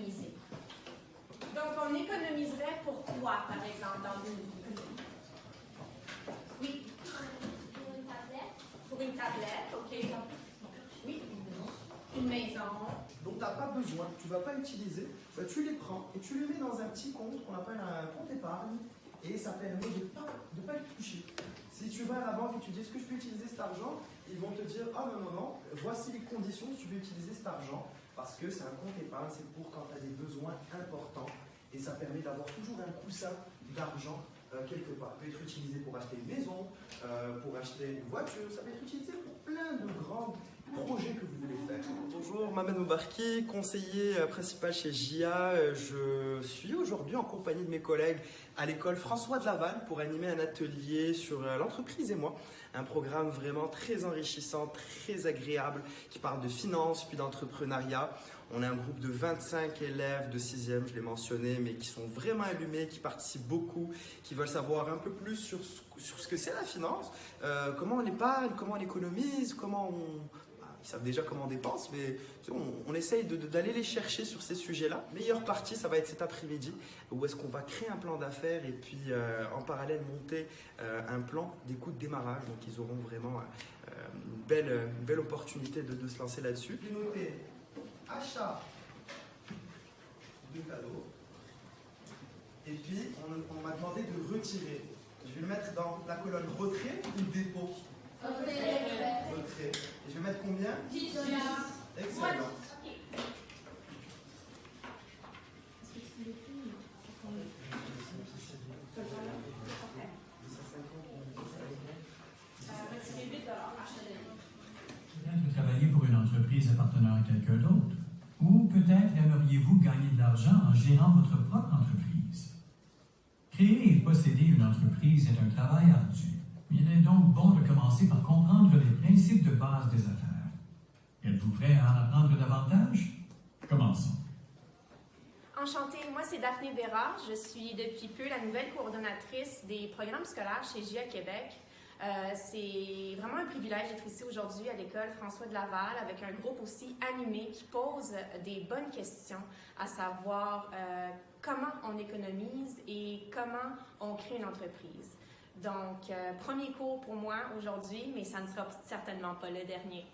économiser. Donc, on économiserait pour quoi, par exemple, dans une vie? Oui? Pour une tablette. Pour une tablette, OK. Oui? Une maison. Donc tu n'as pas besoin, tu ne vas pas utiliser, tu les prends et tu les mets dans un petit compte qu'on appelle un compte épargne et ça permet de ne pas y toucher. Si tu vas à la banque et tu dis est-ce que je peux utiliser cet argent, ils vont te dire ah non, non, non, voici les conditions si tu veux utiliser cet argent parce que c'est un compte épargne, c'est pour quand tu as des besoins importants et ça permet d'avoir toujours un coussin d'argent quelque part. Ça peut être utilisé pour acheter une maison, pour acheter une voiture, ça peut être utilisé pour plein de grands projets que vous voulez faire. Bonjour, Mohamed Moubarki, conseiller principal chez JA. Je suis aujourd'hui en compagnie de mes collègues à l'école François de Laval pour animer un atelier sur l'entreprise et moi. Un programme vraiment très enrichissant, très agréable, qui parle de finances puis d'entrepreneuriat. On a un groupe de 25 élèves de 6e, je l'ai mentionné, mais qui sont vraiment allumés, qui participent beaucoup, qui veulent savoir un peu plus sur ce que c'est la finance, comment on épargne, comment on économise, comment on... Ils savent déjà comment on dépense, mais on essaye d'aller les chercher sur ces sujets-là. Meilleure partie, ça va être cet après-midi, où est-ce qu'on va créer un plan d'affaires et puis en parallèle monter un plan des coûts de démarrage. Donc ils auront vraiment une belle opportunité de se lancer là-dessus. J'ai noté achat de cadeaux. Et puis on m'a demandé de retirer. Je vais le mettre dans la colonne retrait ou dépôt. Retrait. Et je vais mettre combien? 10 $. Excellent. Peut-être travailler pour une entreprise appartenant à quelqu'un d'autre. Ou peut-être aimeriez-vous gagner de l'argent en gérant votre propre entreprise. Créer et posséder une entreprise est un travail ardu. Il est donc bon de commencer par comprendre les principes de base des affaires. Êtes-vous prêt à en apprendre davantage? Commençons. Enchantée, moi c'est Daphné Bérard. Je suis depuis peu la nouvelle coordonnatrice des programmes scolaires chez JA Québec. C'est vraiment un privilège d'être ici aujourd'hui à l'école François de Laval avec un groupe aussi animé qui pose des bonnes questions, à savoir comment on économise et comment on crée une entreprise. Donc, premier cours pour moi aujourd'hui, mais ça ne sera certainement pas le dernier.